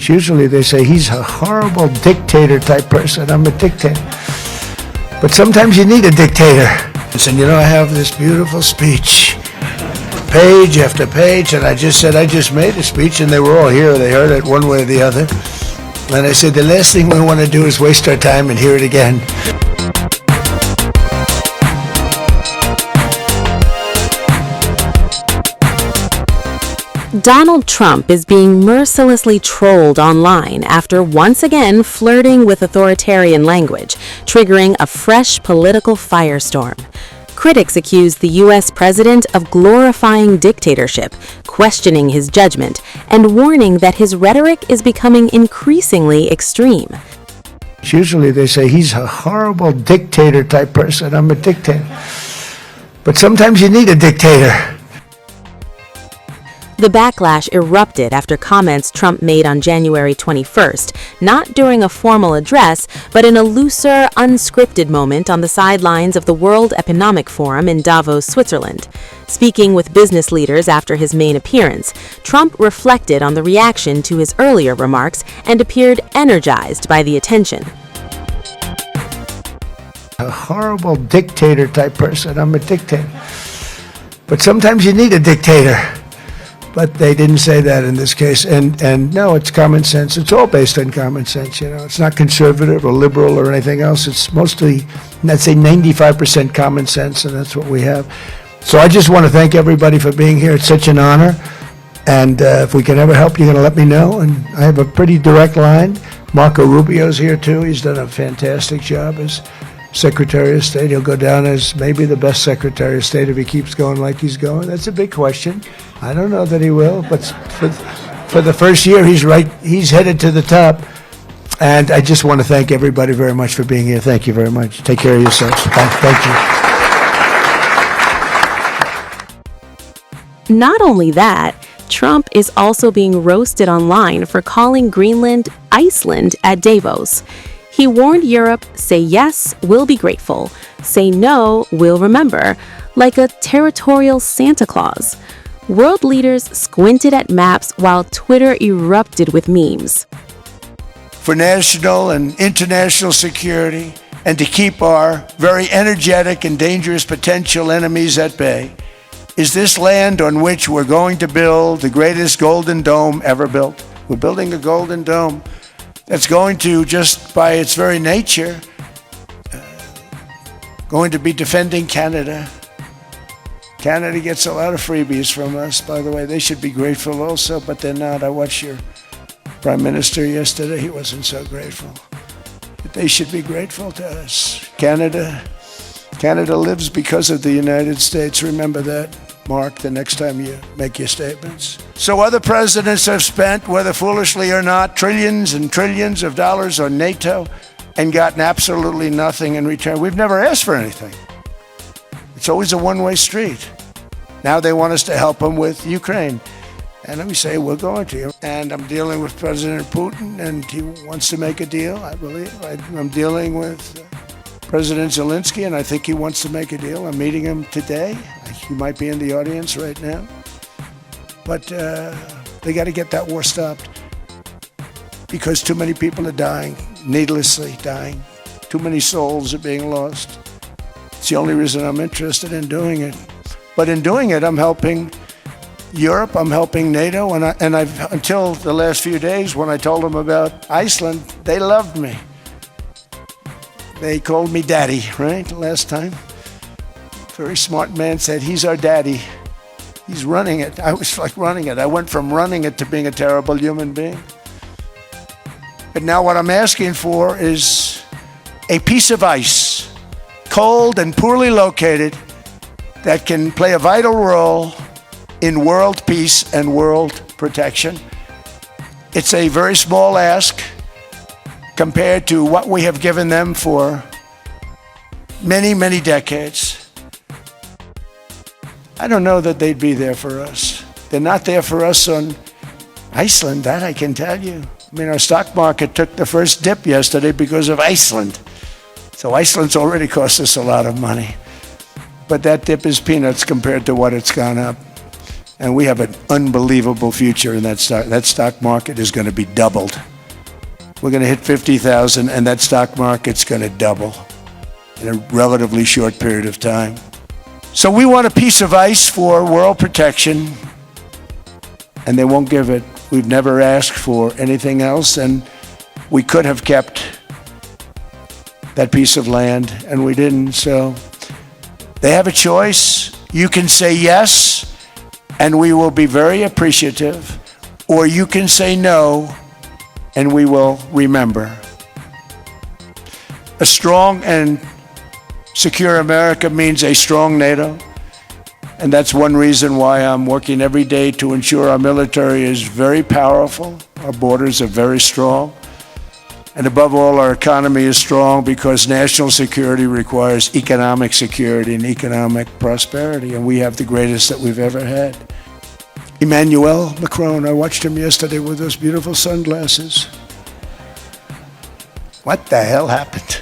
Usually they say he's a horrible dictator type person. I'm a dictator. But sometimes you need a dictator. And you know, I have this beautiful speech, page after page, and I just said I just made a speech, and they were all here. They heard it one way or the other. And I said the last thing we want to do is waste our time and hear it again. Donald Trump is being mercilessly trolled online after once again flirting with authoritarian language, triggering a fresh political firestorm. Critics accuse the U.S. president of glorifying dictatorship, questioning his judgment, and warning that his rhetoric is becoming increasingly extreme. Usually they say he's a horrible dictator type person. I'm a dictator. But sometimes you need a dictator. The backlash erupted after comments Trump made on January 21st, not during a formal address, but in a looser, unscripted moment on the sidelines of the World Economic Forum in Davos, Switzerland. Speaking with business leaders after his main appearance, Trump reflected on the reaction to his earlier remarks and appeared energized by the attention. A horrible dictator type person. I'm a dictator. But sometimes you need a dictator. But they didn't say that in this case. And no, it's common sense. It's all based on common sense, you know. It's not conservative or liberal or anything else. It's mostly, let's say 95% common sense, and that's what we have. So I just want to thank everybody for being here. It's such an honor. And if we can ever help, you're going to let me know. And I have a pretty direct line. Marco Rubio's here, too. He's done a fantastic job as Secretary of State. He'll go down as maybe the best Secretary of State if he keeps going like he's going. That's a big question. I don't know that he will, but for the first year, he's headed to the top. And I just want to thank everybody very much for being here. Thank you very much. Take care of yourselves. Thank you. Not only that, Trump is also being roasted online for calling Greenland Iceland at Davos. He warned Europe, say yes, we'll be grateful. Say no, we'll remember, like a territorial Santa Claus. World leaders squinted at maps while Twitter erupted with memes. For national and international security, and to keep our very energetic and dangerous potential enemies at bay, is this land on which we're going to build the greatest golden dome ever built. We're building a golden dome that's going to, just by its very nature, going to be defending Canada. Canada gets a lot of freebies from us, by the way. They should be grateful also, but they're not. I watched your Prime Minister yesterday. He wasn't so grateful. But they should be grateful to us. Canada lives because of the United States. Remember that, Mark, the next time you make your statements. So other presidents have spent, whether foolishly or not, trillions and trillions of dollars on NATO and gotten absolutely nothing in return. We've never asked for anything. It's always a one-way street. Now they want us to help them with Ukraine. And we say, we're going to. And I'm dealing with President Putin, and he wants to make a deal, I believe. I'm dealing with President Zelensky, and I think he wants to make a deal. I'm meeting him today. He might be in the audience right now. But they got to get that war stopped because too many people are dying, needlessly dying. Too many souls are being lost. It's the only reason I'm interested in doing it. But in doing it, I'm helping Europe, I'm helping NATO, and I've until the last few days when I told them about Iceland, they loved me. They called me daddy, right, last time. Very smart man said, he's our daddy. He's running it. I was like running it. I went from running it to being a terrible human being. But now what I'm asking for is a piece of ice, cold and poorly located, that can play a vital role in world peace and world protection. It's a very small ask compared to what we have given them for many, many decades. I don't know that they'd be there for us. They're not there for us on Iceland, that I can tell you. I mean, our stock market took the first dip yesterday because of Iceland. So Iceland's already cost us a lot of money. But that dip is peanuts compared to what it's gone up. And we have an unbelievable future in that stock. That stock market is going to be doubled. We're going to hit 50,000, and that stock market's going to double in a relatively short period of time. So we want a piece of ice for world protection, and they won't give it. We've never asked for anything else, and we could have kept that piece of land, and we didn't. So they have a choice. You can say yes, and we will be very appreciative, or you can say no, and we will remember. A strong and secure America means a strong NATO, and that's one reason why I'm working every day to ensure our military is very powerful, our borders are very strong, and above all, our economy is strong because national security requires economic security and economic prosperity, and we have the greatest that we've ever had. Emmanuel Macron, I watched him yesterday with those beautiful sunglasses. What the hell happened?